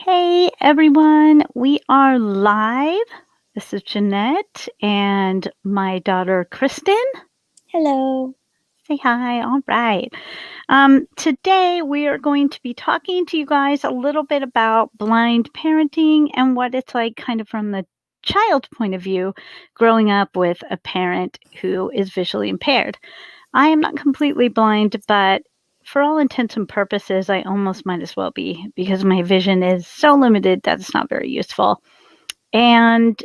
Hey everyone, we are live. This is Jeanette and my daughter Kristyn. Hello. Say hi. All right. Today we are going to be talking to you guys a little bit about blind parenting and what it's like, kind of from the child's point of view, growing up with a parent who is visually impaired. I am not completely blind, but for all intents and purposes, I almost might as well be because my vision is so limited that it's not very useful. And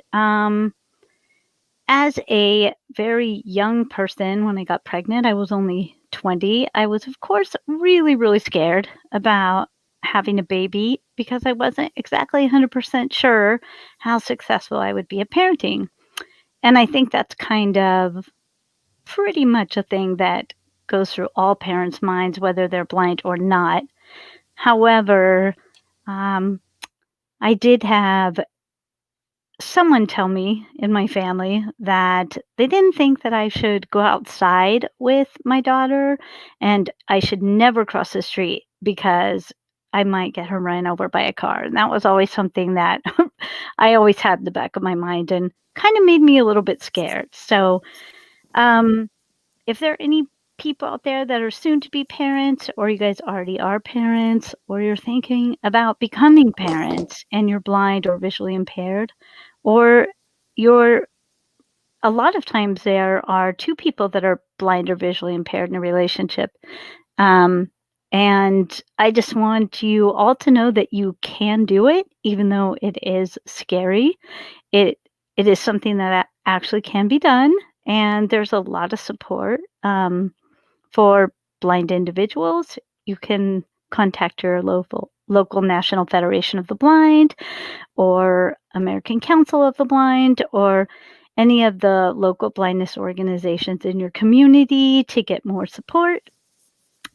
as a very young person, when I got pregnant, I was only 20. I was, of course, really, really scared about having a baby because I wasn't exactly 100% sure how successful I would be at parenting. And I think that's kind of pretty much a thing that goes through all parents' minds, whether they're blind or not. However, um, I did have someone tell me in my family that they didn't think that I should go outside with my daughter and I should never cross the street because I might get her run over by a car. And that was always something that I always had in the back of my mind and kind of made me a little bit scared. So, um, if there are any people out there that are soon to be parents, or you guys already are parents, or you're thinking about becoming parents and you're blind or visually impaired, or you're a lot of times there are two people that are blind or visually impaired in a relationship. Um, and I just want you all to know that you can do it, even though it is scary. It it is something that actually can be done, and there's a lot of support. For blind individuals, you can contact your local National Federation of the Blind or American Council of the Blind or any of the local blindness organizations in your community to get more support.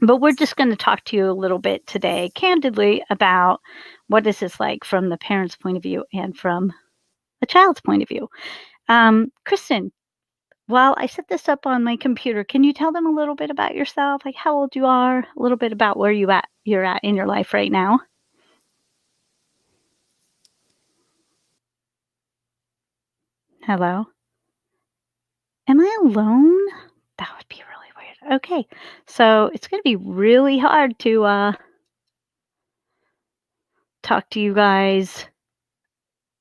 But we're just going to talk to you a little bit today, candidly, about what is this like from the parent's point of view and from the child's point of view. Kristyn, while I set this up on my computer, can you tell them a little bit about yourself, like how old you are, a little bit about where you're at in your life right now? Hello? Am I alone? That would be really weird. Okay. So, it's gonna be really hard to, talk to you guys,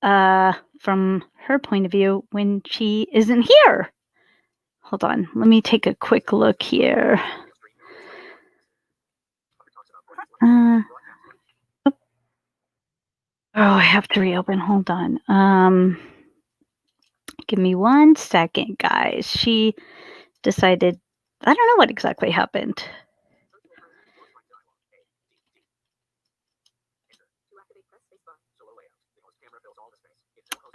from her point of view when she isn't here. Hold on, let me take a quick look here. Uh, oh, I have to reopen, hold on. Give me 1 second, guys. She decided I don't know what exactly happened.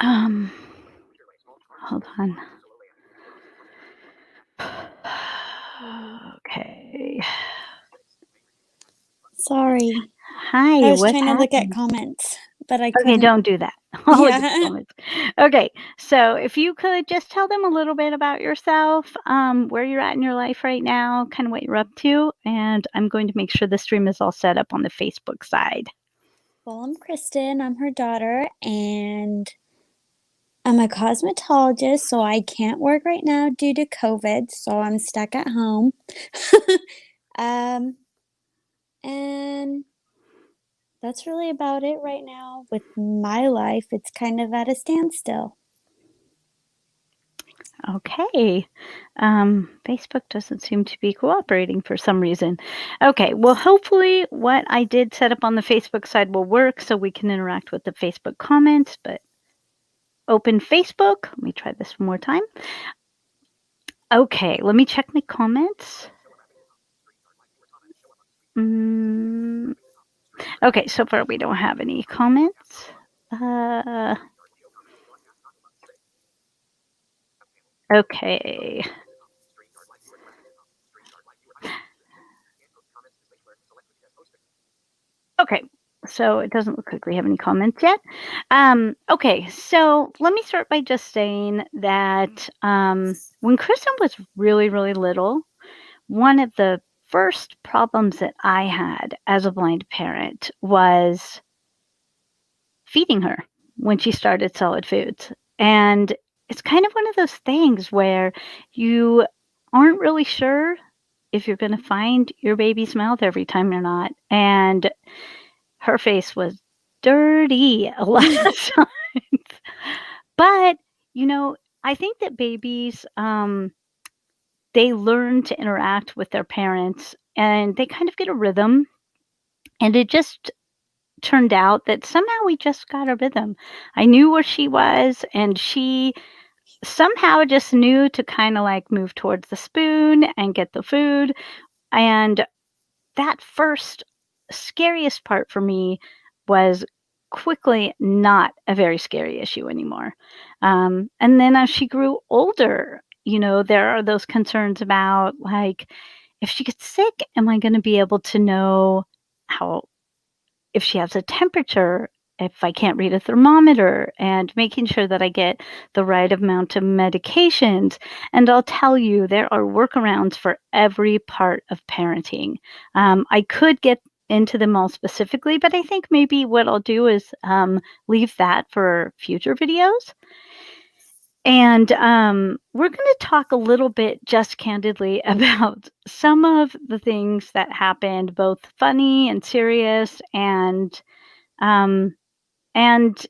Um, hold on. Okay. Sorry. I Hi, was what trying to look at happened? comments, but I Okay, couldn't. don't do that. I'll look at the Yeah. comments. Okay, so if you could just tell them a little bit about yourself, where you're at in your life right now, kind of what you're up to, and I'm going to make sure the stream is all set up on the Facebook side. Well, I'm Kristen. I'm her daughter, and I'm a cosmetologist, so I can't work right now due to COVID, so I'm stuck at home. um, and that's really about it right now with my life. It's kind of at a standstill. Okay. Facebook doesn't seem to be cooperating for some reason. Okay, well, hopefully what I did set up on the Facebook side will work so we can interact with the Facebook comments, but open Facebook. Let me try this one more time. Okay, let me check my comments. Mm, okay, so far we don't have any comments. Okay. Okay, so it doesn't look like we have any comments yet. Okay, so let me start by just saying that when Kristen was really, really little, one of the first problems that I had as a blind parent was feeding her when she started solid foods. And it's kind of one of those things where you aren't really sure if you're going to find your baby's mouth every time you're not. And her face was dirty a lot of times. But, you know, I think that babies, they learn to interact with their parents and they kind of get a rhythm. And it just turned out that somehow we just got a rhythm. I knew where she was, and she somehow just knew to kind of like move towards the spoon and get the food. And that first scariest part for me was quickly not a very scary issue anymore. And then as she grew older, there are those concerns about like, if she gets sick, am I going to be able to know how if she has a temperature, if I can't read a thermometer, and making sure that I get the right amount of medications. And I'll tell you, there are workarounds for every part of parenting. I could get into them all specifically, but I think maybe what I'll do is leave that for future videos. And we're going to talk a little bit just candidly about some of the things that happened, both funny and serious, um, and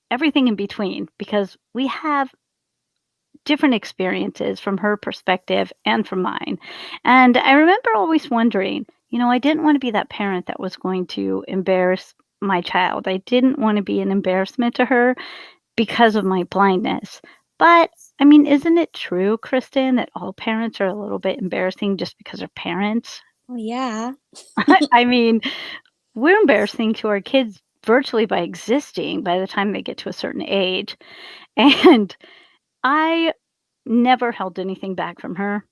everything in between, because we have different experiences from her perspective and from mine. And I remember always wondering, I didn't want to be that parent that was going to embarrass my child. I didn't want to be an embarrassment to her because of my blindness. But I mean, isn't it true, Kristen, that all parents are a little bit embarrassing just because they're parents? Well, yeah. I mean, we're embarrassing to our kids virtually by existing by the time they get to a certain age. And I never held anything back from her.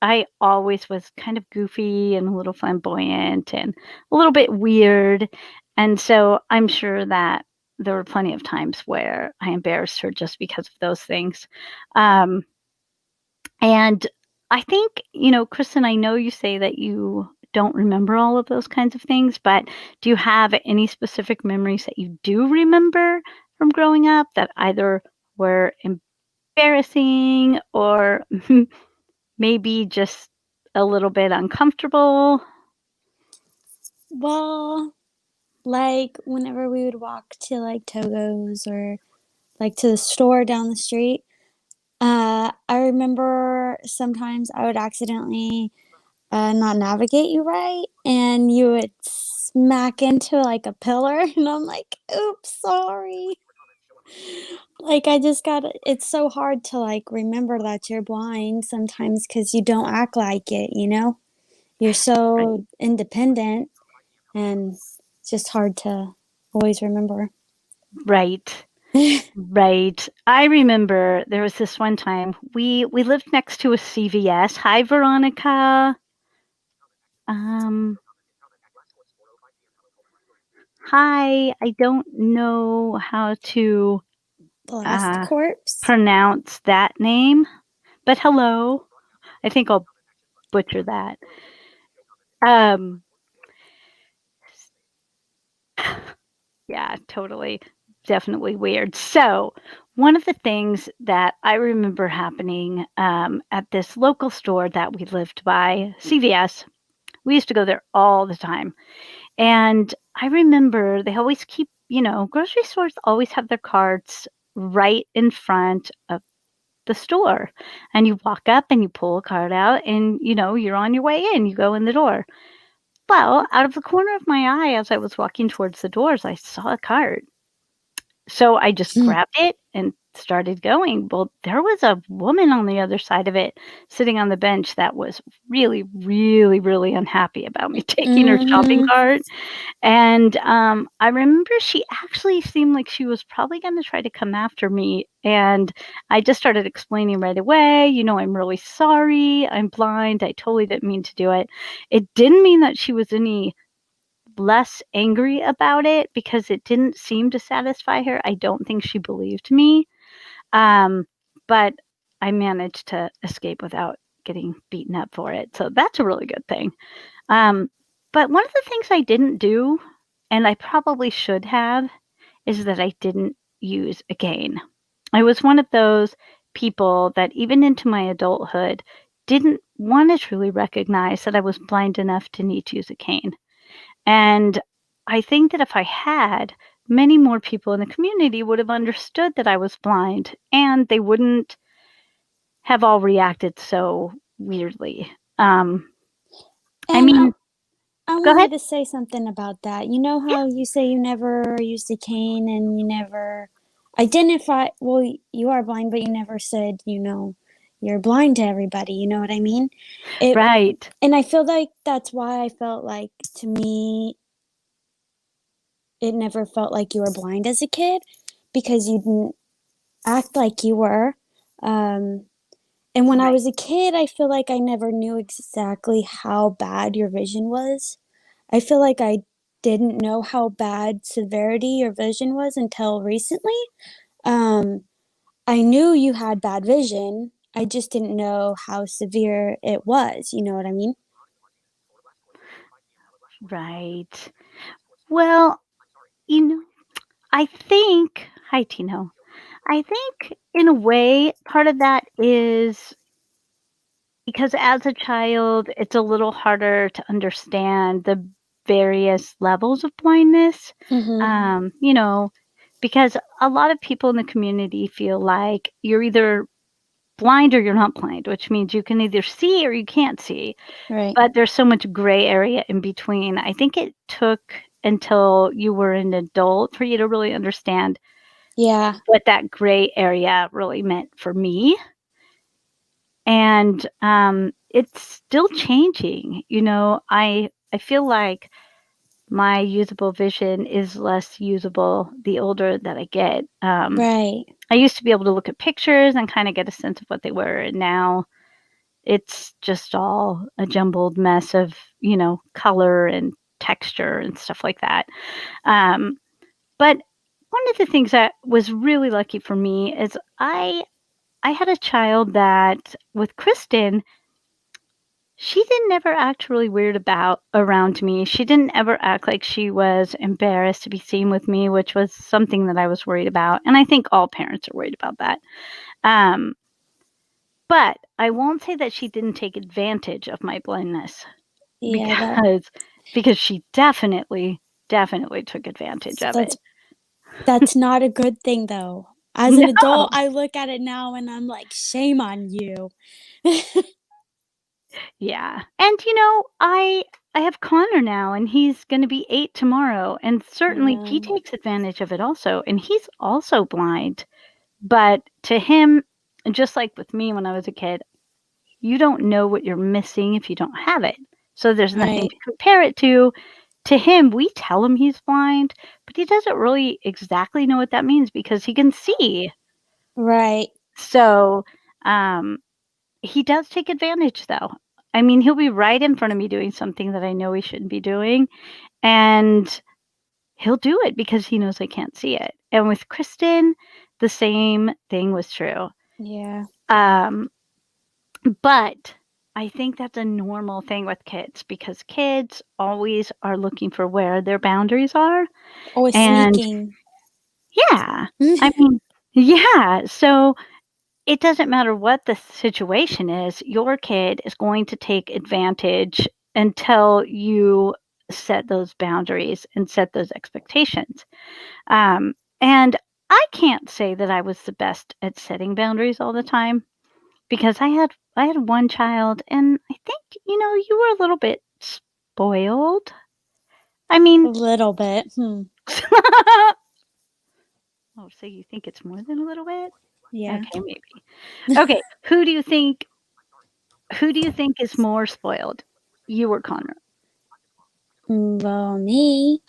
I always was kind of goofy and a little flamboyant and a little bit weird. And so I'm sure that there were plenty of times where I embarrassed her just because of those things. Um, and I think, Kristen, I know you say that you don't remember all of those kinds of things, but do you have any specific memories that you do remember from growing up that either were embarrassing or maybe just a little bit uncomfortable? Well, like whenever we would walk to like Togo's or like to the store down the street, I remember sometimes I would accidentally not navigate you right, and you would smack into like a pillar, and I'm like, oops, sorry. Like, I just got it's so hard to like remember that you're blind sometimes because you don't act like it, you know? You're Right. so independent, and it's just hard to always remember. Right. Right. I remember there was this one time we lived next to a CVS. Hi, Veronica. Um, hi. I don't know how to Bless the uh, corpse. pronounce that name, but hello. I think I'll butcher that. Um, yeah, totally. Definitely weird. So, one of the things that I remember happening at this local store that we lived by, CVS, we used to go there all the time. And I remember they always keep, grocery stores always have their carts right in front of the store. And you walk up and you pull a cart out and, you're on your way in, you go in the door. Well, out of the corner of my eye, as I was walking towards the doors, I saw a cart. So I just grabbed it and started going. Well, there was a woman on the other side of it sitting on the bench that was really, really, really unhappy about me taking her shopping Mhm. cart. And I remember she actually seemed like she was probably going to try to come after me. And I just started explaining right away, I'm really sorry. I'm blind. I totally didn't mean to do it. It didn't mean that she was any less angry about it because it didn't seem to satisfy her. I don't think she believed me. Um, but I managed to escape without getting beaten up for it. So that's a really good thing. Um, but one of the things I didn't do, and I probably should have, is that I didn't use a cane. I was one of those people that even into my adulthood didn't want to truly recognize that I was blind enough to need to use a cane. And I think that if I had, many more people in the community would have understood that I was blind and they wouldn't have all reacted so weirdly. I And mean, I go ahead. wanted to say something about that. You know Yeah, how you say you never used a cane and you never identify, well, you are blind, but you never said, you're blind to everybody. You know what I mean? It, right, and I feel like that's why I felt like to me, it never felt like you were blind as a kid because you didn't act like you were. Um, and when I right, was a kid, I feel like I never knew exactly how bad your vision was. I feel like I didn't know how bad severity your vision was until recently. Um, I knew you had bad vision. I just didn't know how severe it was. You know what I mean? right. Well, you know, I think, hi, Tino. I think in a way, part of that is because as a child, it's a little harder to understand the various levels of blindness. Mm-hmm. You know, because a lot of people in the community feel like you're either blind or you're not blind, which means you can either see or you can't see. Right. But there's so much gray area in between. I think it took until you were an adult for you to really understand Yeah. what that gray area really meant for me. And it's still changing. I feel like my usable vision is less usable the older that I get. Right. I used to be able to look at pictures and kind of get a sense of what they were, and now it's just all a jumbled mess of, color and texture and stuff like that. Um, but one of the things that was really lucky for me is I had a child that with Kristyn, she didn't ever act really weird about around me. She didn't ever act like she was embarrassed to be seen with me, which was something that I was worried about. And I think all parents are worried about that. Um, but I won't say that she didn't take advantage of my blindness Yeah. because because she definitely took advantage of That's it. that's not a good thing though. As an No. adult, I look at it now and I'm like, shame on you. Yeah. And I have Connor now and he's going to be 8 tomorrow and certainly he Um, takes advantage of it also and he's also blind. But to him, just like with me when I was a kid, you don't know what you're missing if you don't have it. So there's nothing right. to compare it to. To him, we tell him he's blind, but he doesn't really exactly know what that means because he can see. Right. So, um, he does take advantage though. I mean, he'll be right in front of me doing something that I know he shouldn't be doing, and he'll do it because he knows I can't see it. And with Kristen, the same thing was true. Yeah. Um, but I think that's a normal thing with kids because kids always are looking for where their boundaries are. Always And sneaking. yeah, I mean, yeah. So it doesn't matter what the situation is, your kid is going to take advantage until you set those boundaries and set those expectations. And I can't say that I was the best at setting boundaries all the time because I had one child and I think, you were a little bit spoiled. I A mean, little bit. Hmm. oh, so you think it's more than a little bit? Yeah. Okay, maybe. Okay, who do you think is more spoiled? You or Connor? Well, me.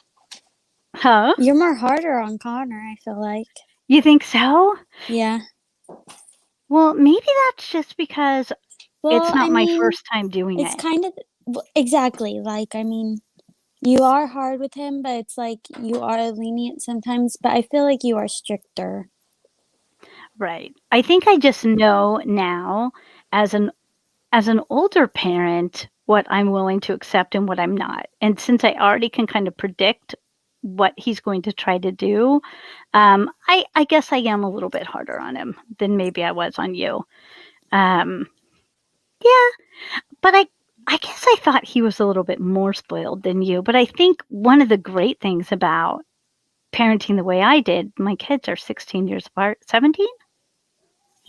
Huh? You're more harder on Connor, I feel like. You think so? Yeah. Well, maybe that's just because it's Well, I not my mean, first time doing it's it. kind of exactly like, I mean, you are hard with him, but it's like you are lenient sometimes, but I feel like you are stricter. Right. I think I just know now as an older parent what I'm willing to accept and what I'm not. And since I already can kind of predict what he's going to try to do. I guess I am a little bit harder on him than maybe I was on you. Um, yeah, but I guess I thought he was a little bit more spoiled than you. But I think one of the great things about parenting the way I did, my kids are 16 years apart. 17?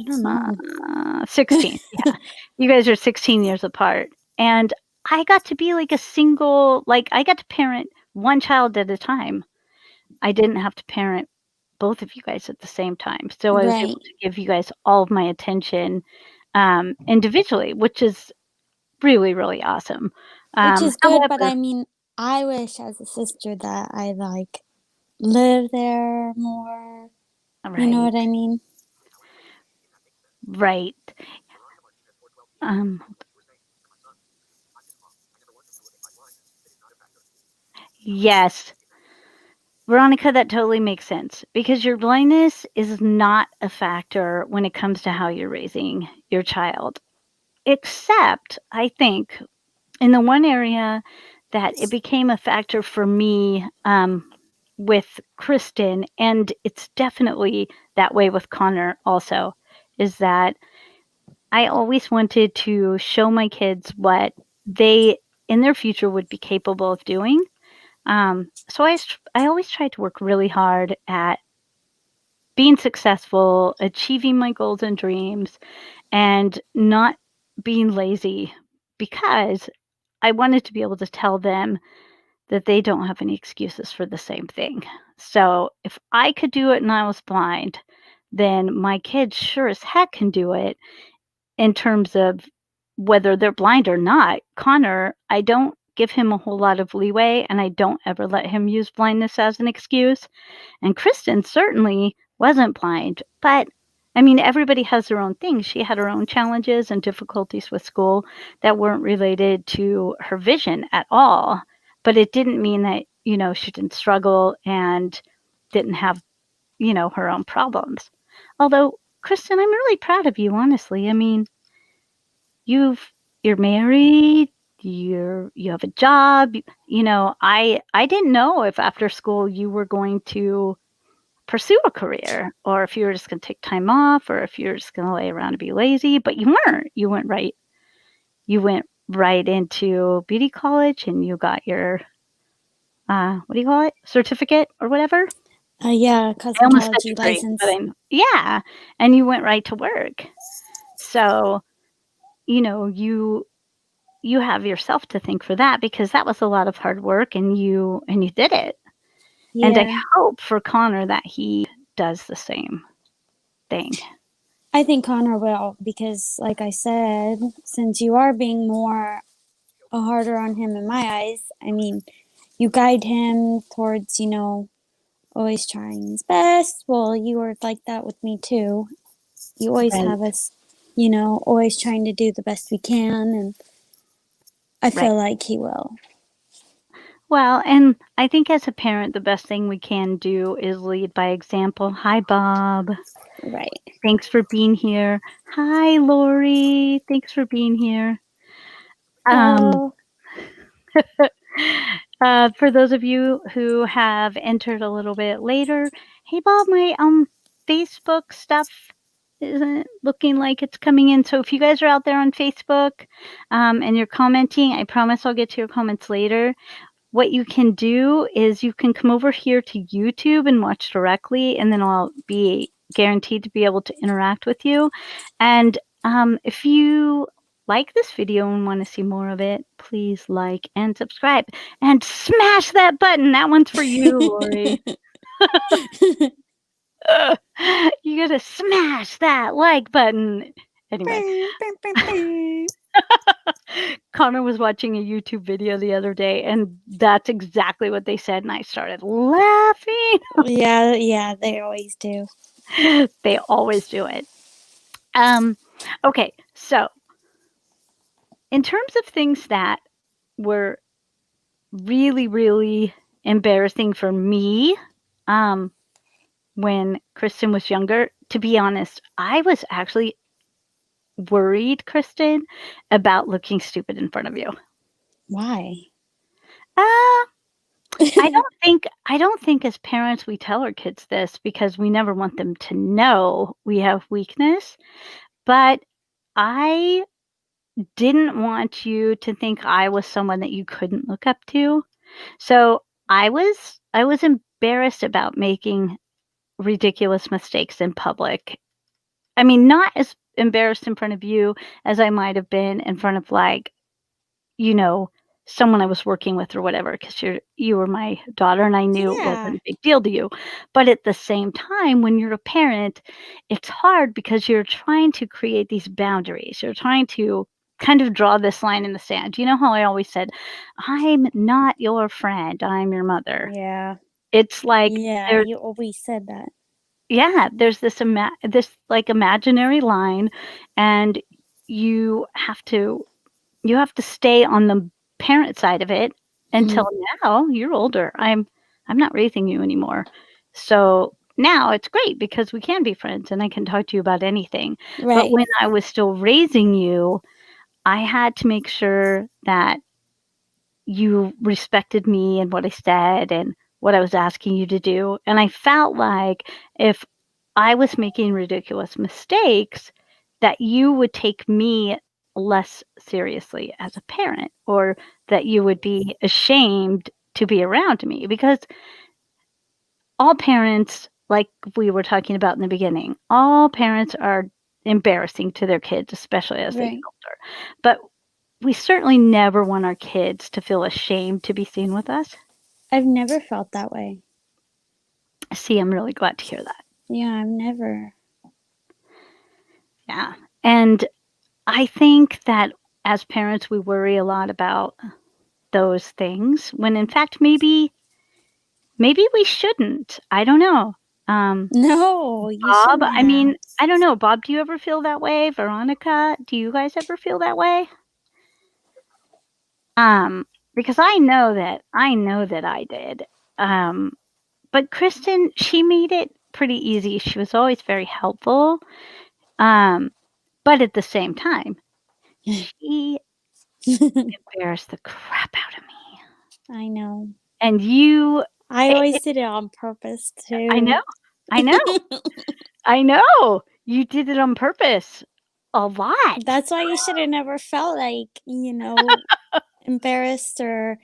I don't know. 16. Yeah. You guys are 16 years apart. And I got to be like a single, like, I got to parent one child at a time. I didn't have to parent both of you guys at the same time. So I was able Right. to give you guys all of my attention individually, which is really, really awesome. Which is good, but However, I mean, I wish as a sister that I like live there more. You know right, what I mean? right. Um, yes, Veronica, that totally makes sense because your blindness is not a factor when it comes to how you're raising your child. Except, I think, in the one area that it became a factor for me with Kristyn, and it's definitely that way with Connor also, is that I always wanted to show my kids what they in their future would be capable of doing. So I always tried to work really hard at being successful, achieving my goals and dreams, and not being lazy because I wanted to be able to tell them that they don't have any excuses for the same thing. So if I could do it and I was blind, then my kids sure as heck can do it in terms of whether they're blind or not. Connor, I don't give him a whole lot of leeway and I don't ever let him use blindness as an excuse. And Kristyn certainly wasn't blind, but I mean, everybody has their own things. She had her own challenges and difficulties with school that weren't related to her vision at all. But it didn't mean that, she didn't struggle and didn't have, her own problems. Although, Kristyn, I'm really proud of you, honestly. I mean, you're married, you have a job, I didn't know if after school you were going to pursue a career or if you were just going to take time off or if you're just going to lay around and be lazy, but you weren't. You went right into beauty college and you got your what do you call it? Certificate or whatever? Yeah, I almost said cosmetology degree, but license. yeah, and you went right to work. So, you have yourself to thank for that because that was a lot of hard work and you did it. And I Yeah. hope for Connor that he does the same thing. I think Connor will because, like I said, since you are being more harder on him in my eyes, I mean, you guide him towards, always trying his best. Well, you were like that with me too. You always Right, have us, always trying to do the best we can, and I right. feel like he will. Well, and I think as a parent, the best thing we can do is lead by example. Hi, Bob. Right. Thanks for being here. Hi, Lori. Thanks for being here. Um, Hello. for those of you who have entered a little bit later, hey, Bob, my Facebook stuff isn't looking like it's coming in. So if you guys are out there on Facebook and you're commenting, I promise I'll get to your comments later. What you can do is you can come over here to YouTube and watch directly, and then I'll be guaranteed to be able to interact with you. And if you like this video and want to see more of it, please like and subscribe and smash that button. That one's for you, Lori. You gotta smash that like button. Anyway, Connor was watching a YouTube video the other day, and that's exactly what they said, and I started laughing. Yeah, yeah, they always do. They always do it. Um, okay, so in terms of things that were really, really embarrassing for me, um, when Kristyn was younger, to be honest, I was actually worried, Kristyn, about looking stupid in front of you. Why? Uh, I don't think as parents we tell our kids this because we never want them to know we have weakness, but I didn't want you to think I was someone that you couldn't look up to. So, I was embarrassed about making ridiculous mistakes in public. I mean, not as embarrassed in front of you as I might have been in front of, like, you know, someone I was working with or whatever, because you were my daughter and I knew it wasn't Yeah. a big deal to you. But at the same time, when you're a parent, it's hard because you're trying to create these boundaries. You're trying to kind of draw this line in the sand. You know how I always said, "I'm not your friend, I'm your mother." Yeah. It's like Yeah, there's you always said that. yeah, there's this, like, imaginary line, and you have to you have to stay on the parent side of it until Mhm. now you're older. I'm not raising you anymore. So now it's great because we can be friends and I can talk to you about anything. But Right. when I was still raising you, I had to make sure that you respected me and what I said and what I was asking you to do. And I felt like if I was making ridiculous mistakes, that you would take me less seriously as a parent, or that you would be ashamed to be around me because all parents, like we were talking about in the beginning, all parents are embarrassing to their kids, especially as they get Right. older. But we certainly never want our kids to feel ashamed to be seen with us. I've never felt that way. See, I'm really glad to hear that. Yeah, I've never. Yeah. And I think that as parents, we worry a lot about those things when in fact maybe we shouldn't. I don't know. Um, No, you Bob, shouldn't I have. mean, I don't know. Bob, do you ever feel that way? Veronica, do you guys ever feel that way? Um, because I know that I did. Um, but Kristen, she made it pretty easy. She was always very helpful. Um, but at the same time, she embarrassed the crap out of me. I know. And you I it always did it on purpose I know, too. I know, I know. You did it on purpose. A lot. That's why you should have never felt like, embarrassed or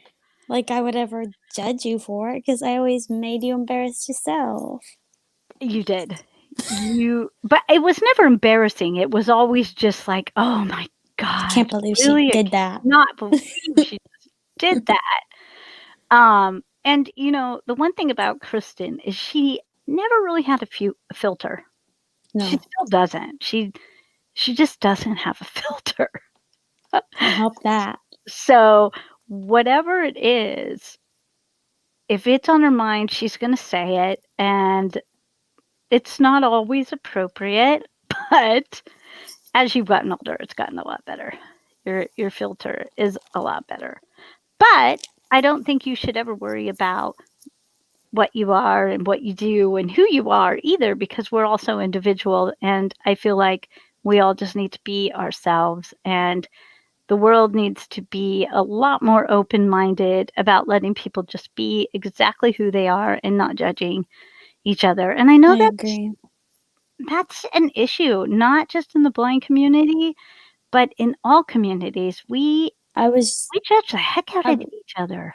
like I would ever judge you for it because I always made you embarrass yourself. You did. But it was never embarrassing. It was always just like, "Oh my I can't gosh, believe she really? I did that. cannot believe she just did that." And, the one thing about Kristen is she never really had a filter. She No, still doesn't. She just doesn't have a filter. can't help that. So, whatever it is, if it's on her mind, she's gonna say it, and it's not always appropriate, but as you've gotten older, it's gotten a lot better. Your filter is a lot better. But I don't think you should ever worry about what you are and what you do and who you are either because we're also individual, and I feel like we all just need to be ourselves, and the world needs to be a lot more open-minded about letting people just be exactly who they are and not judging each other. And I know I that's agree. that's an issue, not just in the blind community, but in all communities. We I was we judge the heck out I, of w- each other.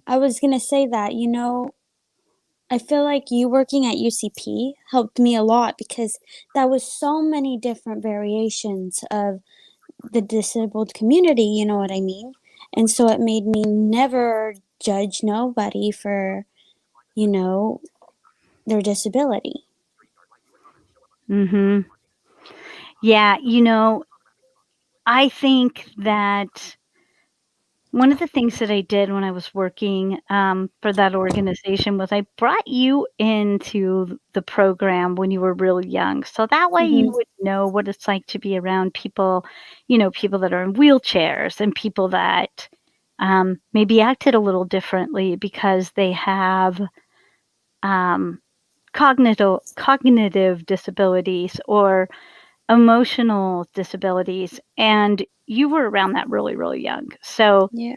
I was gonna say that, I feel like you working at UCP helped me a lot because that was so many different variations of the disabled community, you know what I mean? And so it made me never judge nobody for, you know, their disability. Mhm. Yeah, I think that one of the things that I did when I was working, for that organization was I brought you into the program when you were really young, so that way you Mhm. would know what it's like to be around people, people that are in wheelchairs and people that, maybe acted a little differently because they have, um, cognitive disabilities or emotional disabilities, and you were around that really, really young, so Yeah.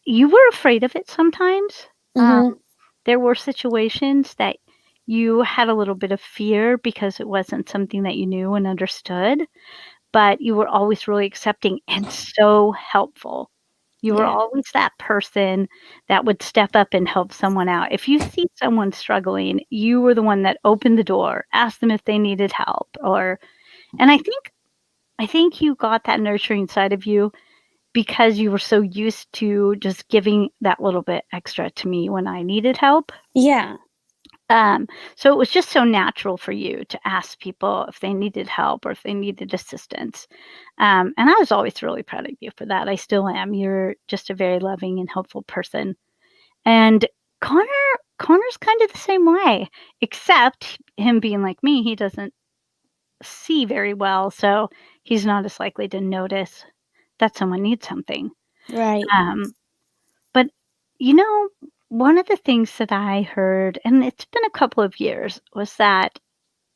you were afraid of it sometimes. Um, Mhm. there were situations that you had a little bit of fear because it wasn't something that you knew and understood, but you were always really accepting and so helpful. You were Yeah. always that person that would step up and help someone out. If you see someone struggling, you were the one that opened the door, asked them if they needed help, or and I think you got that nurturing side of you because you were so used to just giving that little bit extra to me when I needed help. Yeah. Um, so it was just so natural for you to ask people if they needed help or if they needed assistance. And I was always really proud of you for that. I still am. You're just a very loving and helpful person. And Connor, Connor's kind of the same way, except him being like me, he doesn't see very well, so he's not as likely to notice that someone needs something. Right. Um, but you know, one of the things that I heard, and it's been a couple of years, was that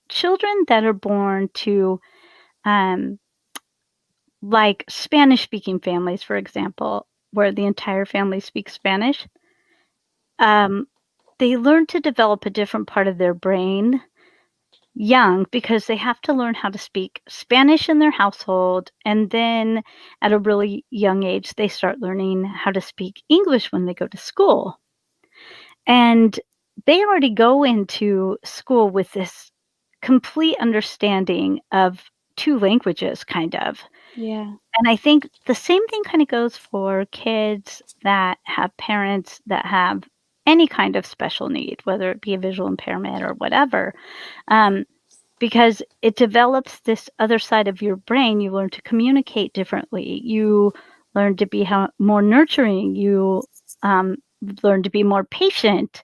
children that are born to, um, like Spanish speaking families, for example, where the entire family speaks Spanish, um, they learn to develop a different part of their brain young because they have to learn how to speak Spanish in their household. And then at a really young age, they start learning how to speak English when they go to school. And they already go into school with this complete understanding of two languages, kind of. Yeah. And I think the same thing kind of goes for kids that have parents that have any kind of special need, whether it be a visual impairment or whatever. Um, because it develops this other side of your brain. You learn to communicate differently. You learn to be more nurturing. You um, learn to be more patient.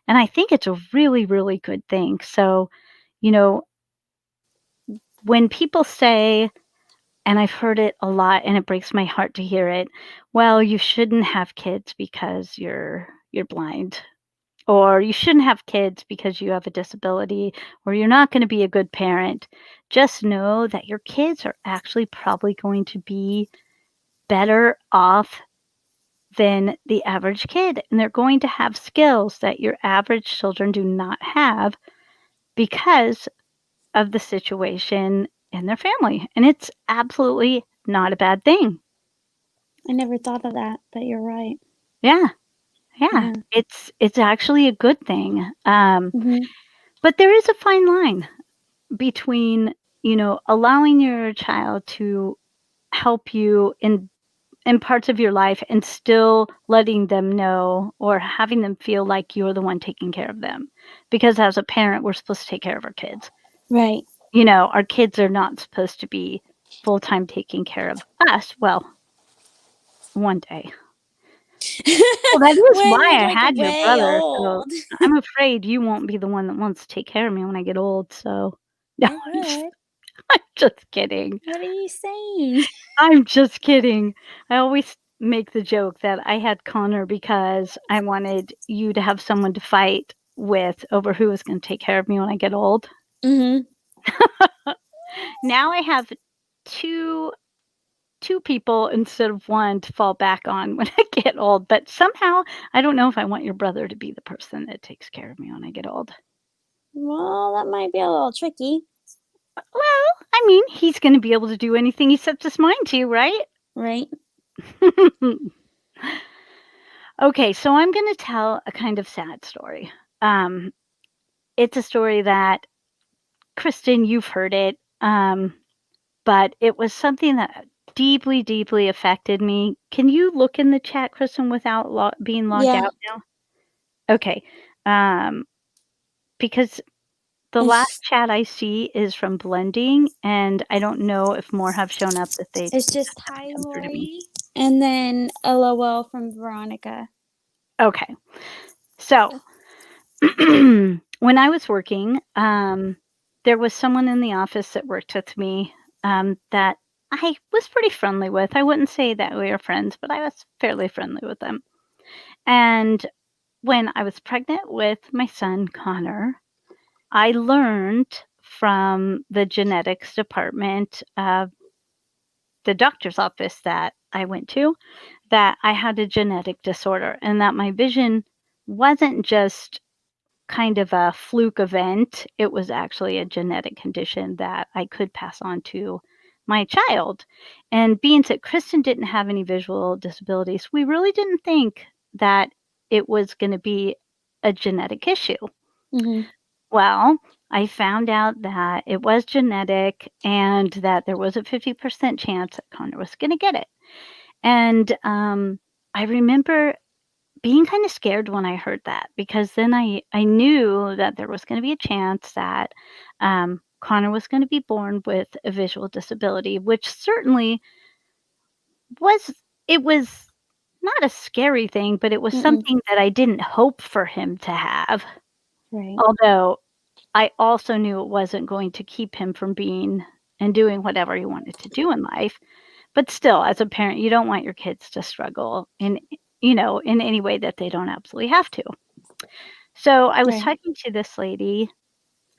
And I think it's a really, really good thing. So, you know, when people say, and I've heard it a lot and it breaks my heart to hear it, well, you shouldn't have kids because you're blind, or you shouldn't have kids because you have a disability, or you're not going to be a good parent. Just know that your kids are actually probably going to be better off than the average kid. And they're going to have skills that your average children do not have because of the situation in their family. And it's absolutely not a bad thing. I never thought of that, but you're right. Yeah. Yeah. Yeah. It's actually a good thing. Mhm. But there is a fine line between, allowing your child to help you in parts of your life and still letting them know or having them feel like you're the one taking care of them. Because as a parent, we're supposed to take care of our kids. Right. Our kids are not supposed to be full-time taking care of us. Well, one day. Well, that is When why we're I like had your way brother, so old. I'm afraid you won't be the one that wants to take care of me when I get old, so no, I would. I'm just kidding. What are you saying? I'm just kidding. I always make the joke that I had Connor because I wanted you to have someone to fight with over who was gonna take care of me when I get old. Mhm. Now I have 2 2 people instead of 1 to fall back on when I get old, but somehow I don't know if I want your brother to be the person that takes care of me when I get old. Well, that might be a little tricky. Well, I mean, he's gonna be able to do anything he sets his mind to, right? Right? Okay, so I'm gonna tell a kind of sad story. Um, it's a story that, Kristyn, you've heard it, but it was something that deeply, deeply affected me. Can you look in the chat, Kristyn, without being logged Yeah. out now? Okay, um, because the last It's chat I see is from blending, and I don't know if more have shown up that they it's just haven't hi come through to me. Lori and then LOL from Veronica. Okay, so when I was working, there was someone in the office that worked with me, that I was pretty friendly with. I wouldn't say that we were friends, but I was fairly friendly with them. And when I was pregnant with my son, Connor, I learned from the genetics department of the doctor's office that I went to that I had a genetic disorder and that my vision wasn't just kind of a fluke event. It was actually a genetic condition that I could pass on to my child. And being that Kristen didn't have any visual disabilities, we really didn't think that it was going to be a genetic issue. Mhm. Well, I found out that it was genetic and that there was a 50% chance that Connor was going to get it. And I remember being kind of scared when I heard that because then I knew that there was going to be a chance that Connor was going to be born with a visual disability, which certainly was it was not a scary thing, but it was Mm-mm. something that I didn't hope for him to have. Right. Although I also knew it wasn't going to keep him from being and doing whatever he wanted to do in life. But still, as a parent, you don't want your kids to struggle in any way that they don't absolutely have to. So I was Right. talking to this lady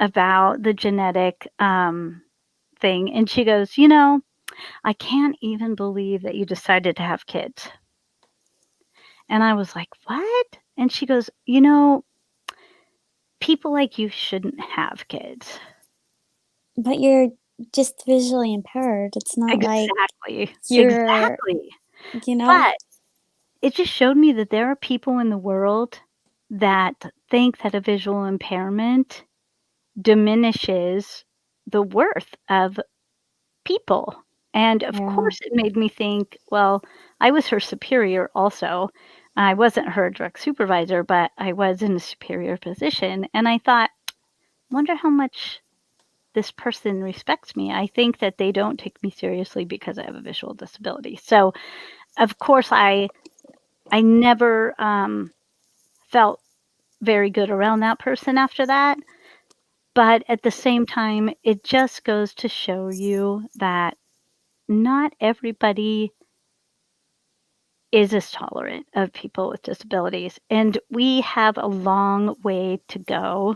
about the genetic thing, and she goes, I can't even believe that you decided to have kids. And I was like, what? And she goes, people like you shouldn't have kids. But you're just visually impaired. It's not like Exactly. you're, Exactly. you know? But it just showed me that there are people in the world that think that a visual impairment diminishes the worth of people. And of Yeah. course, it made me think, well, I was her superior also. I wasn't her direct supervisor, but I was in a superior position. And I thought, wonder how much this person respects me. I think that they don't take me seriously because I have a visual disability. So, of course, I never felt very good around that person after that. But at the same time, it just goes to show you that not everybody is as tolerant of people with disabilities. And we have a long way to go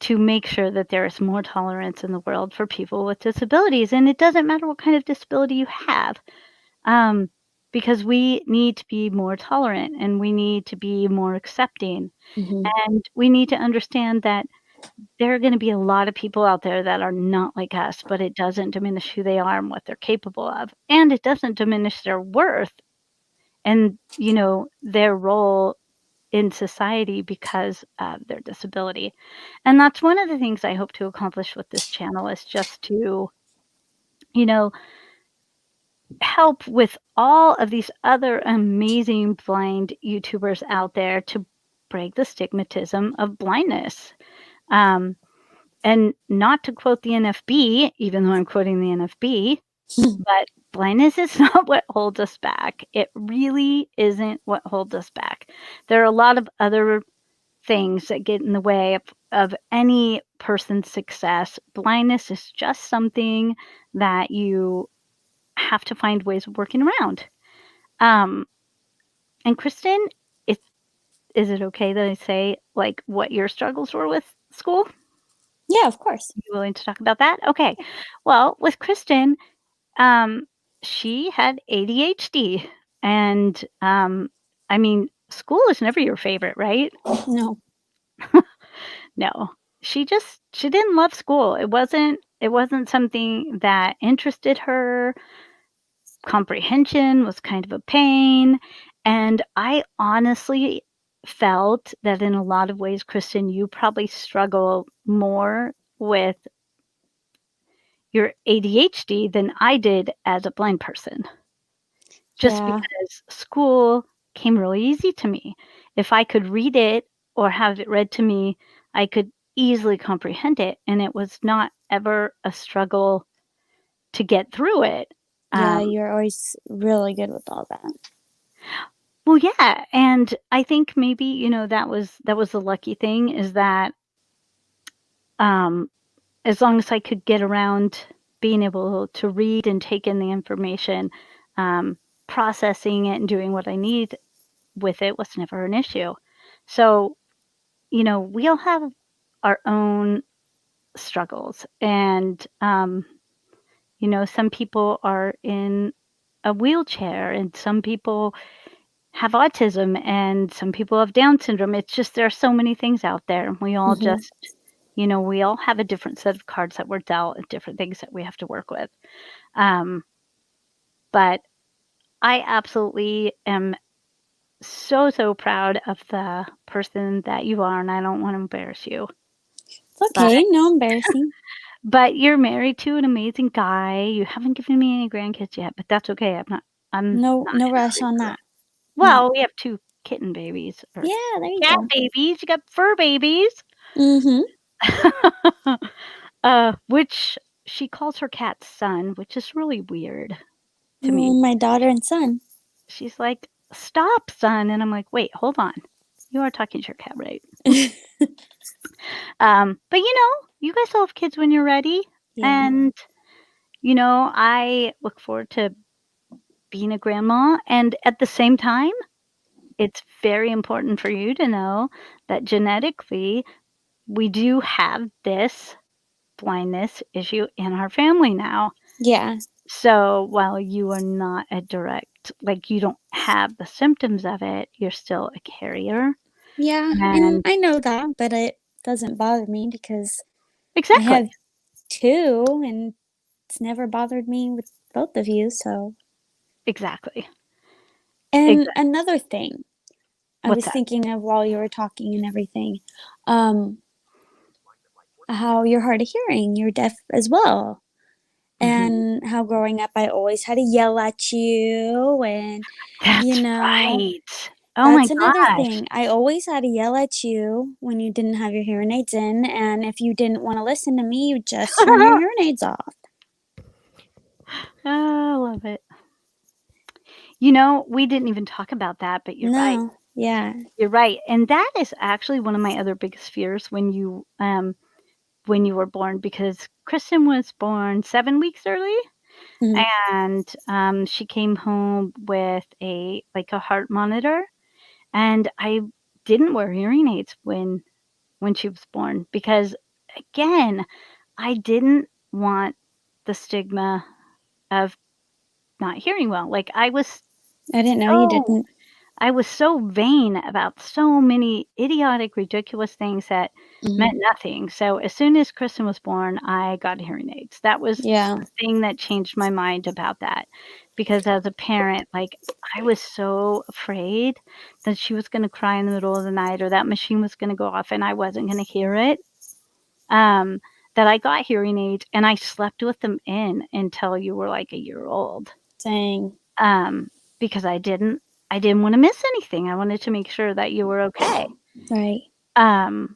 to make sure that there is more tolerance in the world for people with disabilities. And it doesn't matter what kind of disability you have, um, because we need to be more tolerant and we need to be more accepting. Mhm. And we need to understand that there are going to be a lot of people out there that are not like us, but it doesn't diminish who they are and what they're capable of. And it doesn't diminish their worth and their role in society because of their disability. And that's one of the things I hope to accomplish with this channel is just to you know help with all of these other amazing blind YouTubers out there to break the stigmatism of blindness. um, and not to quote the NFB, even though I'm quoting the NFB, but blindness is not what holds us back. It really isn't what holds us back. There are a lot of other things that get in the way of any person's success. Blindness is just something that you have to find ways of working around. Um, and Kristen, is is it okay that I say like what your struggles were with school? Yeah, of course. You willing to talk about that? Okay. Well, with Kristen, Um, she had ADHD, and, I mean, school is never your favorite, right? No. No. She didn't love school. It wasn't something that interested her. Comprehension was kind of a pain, and I honestly felt that in a lot of ways, Kristen, you probably struggle more with your ADHD than I did as a blind person. Just Yeah. because school came really easy to me. If I could read it or have it read to me, I could easily comprehend it, and it was not ever a struggle to get through it. Yeah, Um, you're always really good with all that. well, yeah, and I think maybe, that was the lucky thing is that, um, as long as I could get around being able to read and take in the information, um, processing it and doing what I need with it was never an issue. So, we all have our own struggles. And, some people are in a wheelchair, and some people have autism, and some people have Down syndrome. It's just there are so many things out there, and we all Mhm. just, we all have a different set of cards that we're dealt and different things that we have to work with. Um, but I absolutely am so, so proud of the person that you are, and I don't want to embarrass you. It's But okay, no embarrassing. you're married to an amazing guy. You haven't given me any grandkids yet, but that's okay. I'm No, not no in a rush hurry on for that. it. No. Well, we have 2 kitten babies or Yeah, there you cat go. babies. You got fur babies. Mhm. Which she calls her cat Son, which is really weird to me. My daughter and son. She's like, "Stop, Son," and I'm like, "Wait, hold on. You are talking to your cat, right?" But, you guys will have kids when you're ready, Yeah. and, I look forward to being a grandma, and at the same time, it's very important for you to know that genetically, we do have this blindness issue in our family now. Yeah. So while you are not a direct like, you don't have the symptoms of it, you're still a carrier, Yeah, and and I know that, but it doesn't bother me because I exactly, have 2, and it's never bothered me with both of you, so. exactly, And exactly. another thing I What's was that? thinking of while you were talking and everything, um, how you're hard of hearing, you're deaf as well, Mhm. and how growing up I always had to yell at you and, you That's know, right. Oh my that's another gosh. thing. I always had to yell at you when you didn't have your hearing aids in, and if you didn't wanna listen to me, you just turn your hearing aids off. I love it. We didn't even talk about that, but you're right. No. Yeah. You're right, and that is actually one of my other biggest fears when you were born, because Kristen was born 7 weeks early, Mhm. and, she came home with a heart monitor, and I didn't wear hearing aids when she was born because, again, I didn't want the stigma of not hearing well. Like, I didn't know you so didn't. I was so vain about so many idiotic, ridiculous things that Mhm. meant nothing. So as soon as Kristen was born, I got hearing aids. That was Yeah. the thing that changed my mind about that. Because as a parent, like, I was so afraid that she was gonna cry in the middle of the night or that machine was gonna go off and I wasn't gonna hear it, um, that I got hearing aids and I slept with them in until you were like a year old. Dang. Um, because I didn't wanna miss anything. I wanted to make sure that you were okay. Right. Um,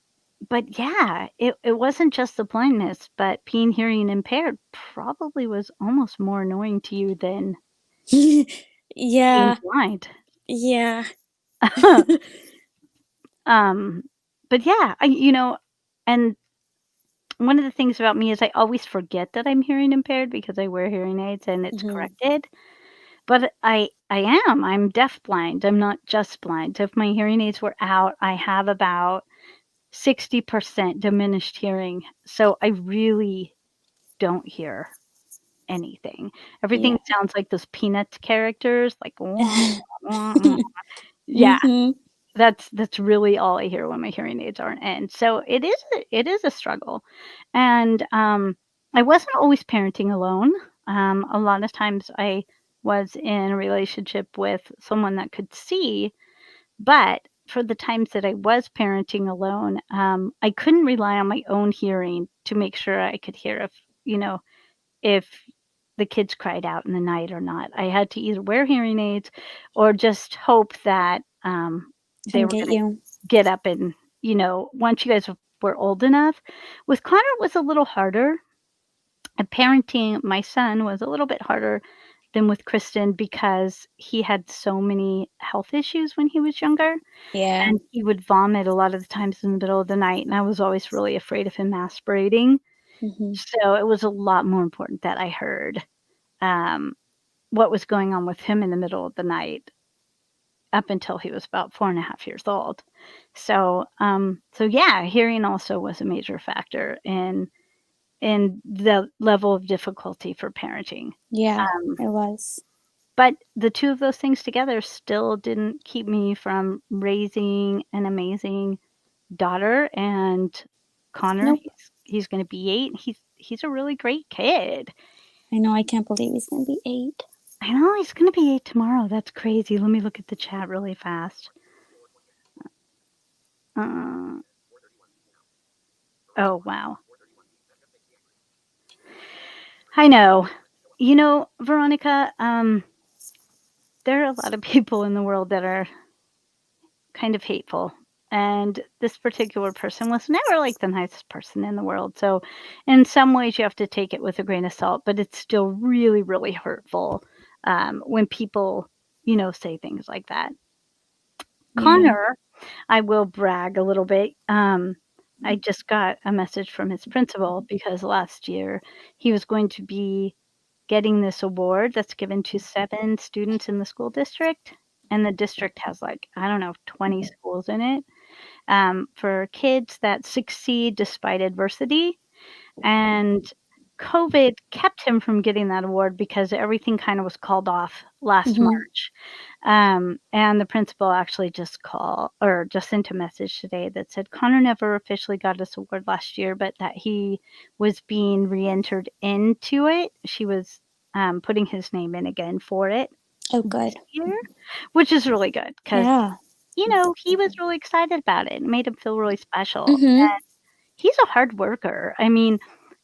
but yeah, it wasn't just the blindness, but being hearing impaired probably was almost more annoying to you than being Yeah. blind. Yeah. Um, but yeah, and one of the things about me is I always forget that I'm hearing impaired because I wear hearing aids and it's Mhm. corrected. But I'm deaf blind. I'm not just blind. If my hearing aids were out, I have about 60% diminished hearing. So I really don't hear anything. Yeah. Everything sounds like those Peanuts characters, like, "Wah, wah, wah." Yeah, Mhm. that's really all I hear when my hearing aids aren't in. So it is a struggle. And, I wasn't always parenting alone. A lot of times I was in a relationship with someone that could see, but for the times that I was parenting alone, I couldn't rely on my own hearing to make sure I could hear if the kids cried out in the night or not. I had to either wear hearing aids or just hope that, they Come were get gonna you. get up and, once you guys were old enough. With Connor, it was a little harder. And parenting my son was a little bit harder than with Kristen because he had so many health issues when he was younger, Yeah. and he would vomit a lot of the times in the middle of the night, and I was always really afraid of him aspirating. Mhm. So it was a lot more important that I heard, um, what was going on with him in the middle of the night up until he was about 4.5 years old. So yeah, hearing also was a major factor in the level of difficulty for parenting. Yeah, Um, it was. But the 2 of those things together still didn't keep me from raising an amazing daughter, and Connor, Nope. he's gonna be 8. He's a really great kid. I know, I can't believe he's gonna be 8. I know he's gonna be 8 tomorrow. That's crazy. Let me look at the chat really fast. Uh, oh, wow. I know. You know, Veronica, there are a lot of people in the world that are kind of hateful. And this particular person was never like the nicest person in the world. So, in some ways, you have to take it with a grain of salt, but it's still really, really hurtful when people, say things like that. Yeah. Connor, I will brag a little bit. I just got a message from his principal because last year he was going to be getting this award that's given to 7 students in the school district. And the district has like, I don't know, 20 schools in it for kids that succeed despite adversity. And COVID kept him from getting that award because everything kind of was called off last Mhm. March. And the principal actually just sent a message today that said Connor never officially got this award last year, but that he was being re-entered into it. She was putting his name in again for it Oh, this good. year, which is really good because, Yeah. he was really excited about it. It made him feel really special. Mhm. He's a hard worker. I mean,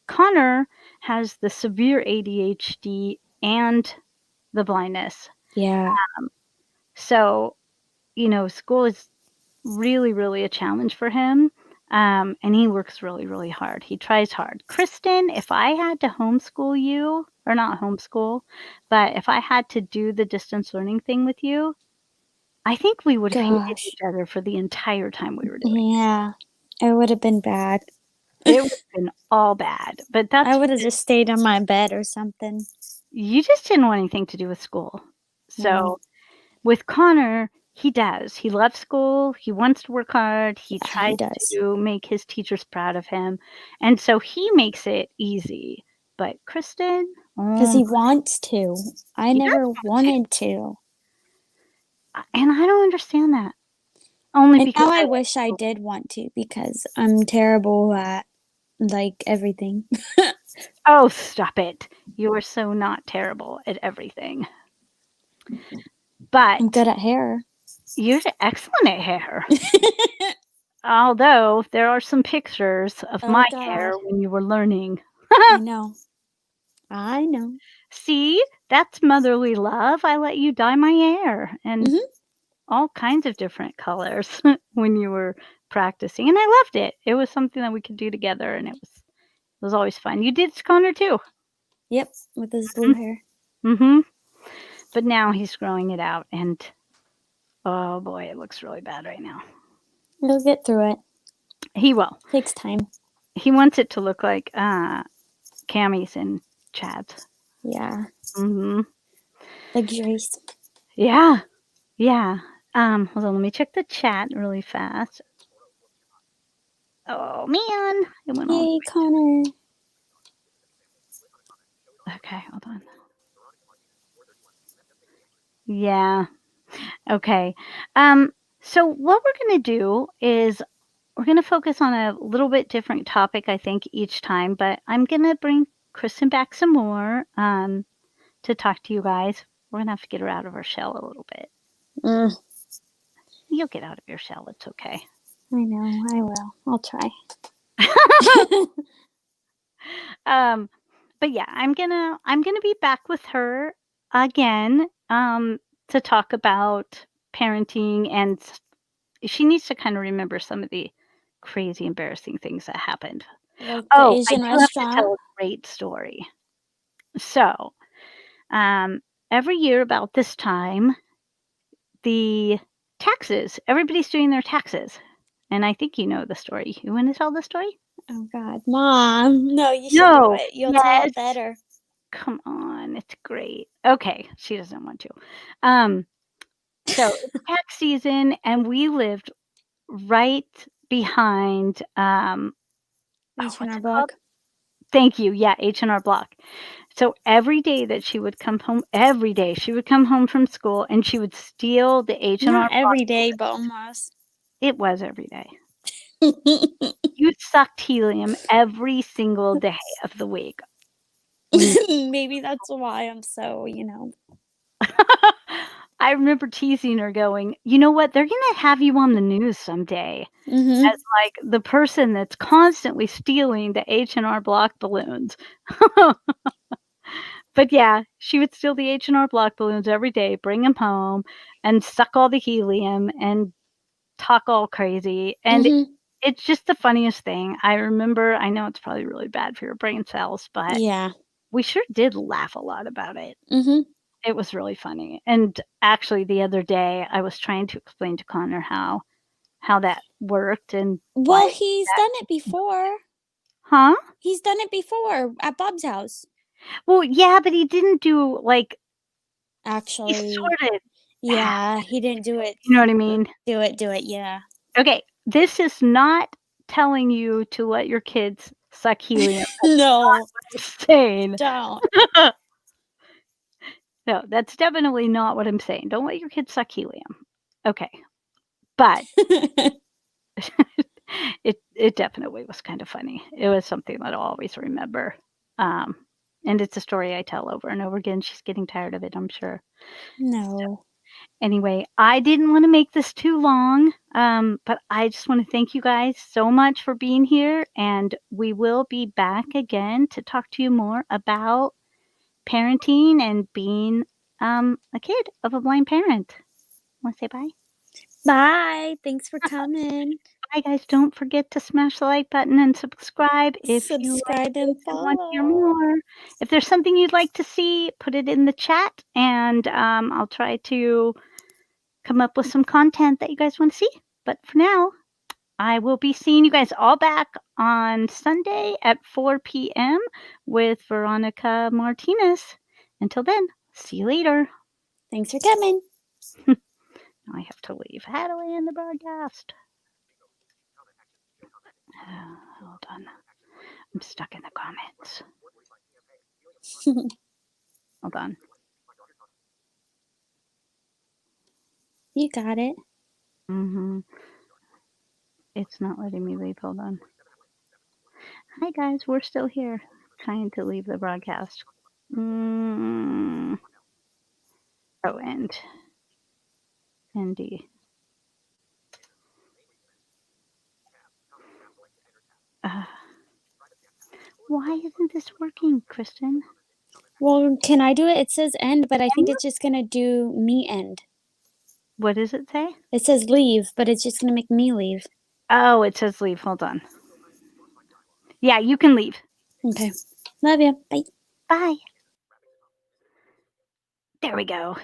Connor has the severe ADHD and the blindness. Yeah. So, school is really, really a challenge for him. And he works really, really hard. He tries hard. Kristen, if I had to homeschool you, or not homeschool, but if I had to do the distance learning thing with you, I think we would have hated Gosh. each other for the entire time we were doing Yeah. It would have been bad. it. It would have been all bad. But I that's would have because just stayed on my bed or something. you just didn't want anything to do with school. No. So with Connor, he does. He loves school. He wants to work hard. He Yeah, he tries does. to make his teachers proud of him. And so he makes it easy. But Kristen, 'Cause oh, he wants to. I he does never want to. wanted to. And I don't understand that. Only And because now I I love wish I school. did want to because I'm terrible at, like, everything. Oh, stop it. You are so not terrible at everything. I'm But good at hair. you're excellent at hair. Although there are some pictures of Oh my god. hair when you were learning. I know. I know. See, that's motherly love. I let you dye my hair and Mhm. all kinds of different colors when you were practicing, and I loved it. It was something that we could do together, and it was always fun. You did Connor too. Yep, with his blue hair. Mhm. But now he's growing it out, and oh boy, it looks really bad right now. He'll get through it. He will. Takes time. He wants it to look like Cammy's and Chad's. Yeah. Mhm. Luxuries. Yeah. Yeah. Hold on, let me check the chat really fast. Oh man, it went all the Yay, Connor. way. Okay, hold on. Yeah. Okay. So what we're gonna do is we're gonna focus on a little bit different topic, I think, each time, but I'm gonna bring Kristen back some more to talk to you guys. We're gonna have to get her out of her shell a little bit. Mm, You'll get out of your shell. It's okay. I know. I will. I'll try. um, but yeah, I'm gonna be back with her again to talk about parenting, and she needs to kind of remember some of the crazy, embarrassing things that happened. Like the Oh, I Asian do have to restaurant. tell a great story. So, um, every year about this time, the everybody's doing their taxes. And I think you know the story. You want to tell the story? Oh God, Mom. No, you should do No. it. You'll tell Yes. it better. Come on. It's great. Okay. She doesn't want to. Um, so it's tax season, and we lived right behind, oh, what's H&R it called? Block. Thank you. Yeah, H&R Block. So every day that she would come home, every day she would come home from school and she would steal the Not H&R Block every day, but balloons. almost. It was every day. You sucked helium every single day of the week when you Maybe that's why I'm so, I remember teasing her going, "You know what? They're gonna have you on the news someday Mhm. as, like, the person that's constantly stealing the H&R Block balloons." But, yeah, she would steal the H&R Block balloons every day, bring them home, and suck all the helium and talk all crazy, and Mhm. it's just the funniest thing. I know it's probably really bad for your brain cells, but Yeah. we sure did laugh a lot about it. Mhm. It was really funny, and actually the other day, I was trying to explain to Connor how that worked and why Well, he's that done it before. Huh? He's done it before at Bob's house. Well, yeah, but he didn't do, like he Actually, sorta half yeah, he didn't do it. you know what I mean? Do it, yeah. Okay, this is not telling you to let your kids suck helium. That's not No, what I'm saying. don't. No, that's definitely not what I'm saying. Don't let your kids suck helium. Okay, but it definitely was kind of funny. It was something that I'll always remember, um, and it's a story I tell over and over again. She's getting tired of it, I'm sure. No. Anyway, I didn't wanna make this too long, but I just wanna thank you guys so much for being here, and we will be back again to talk to you more about parenting and being, a kid of a blind parent. Wanna say bye? Bye. Thanks for coming. Bye, guys. Don't forget to smash the like button and subscribe if you like Subscribe this and and want to hear follow. more. If there's something you'd like to see, put it in the chat, and, I'll try to come up with some content that you guys wanna see. But for now, I will be seeing you guys all back on Sunday at 4 PM with Veronica Martinez. Until then, see you later. Thanks for coming. Now I have to leave. How do I end the broadcast? Hold on. I'm stuck in the comments. Hold on. You got it. Mhm. It's not letting me leave. Hold on. Hi, guys. We're still here. Trying to leave the broadcast. Mm. Oh, and ND. Uh, why isn't this working, Kristen? Well, can I do it? It says end, but I think N? it's just gonna do me end. What does it say? It says leave, but it's just gonna make me leave. Oh, it says leave. Hold on. Yeah, you can leave. Okay. Love you. Bye. Bye. There we go.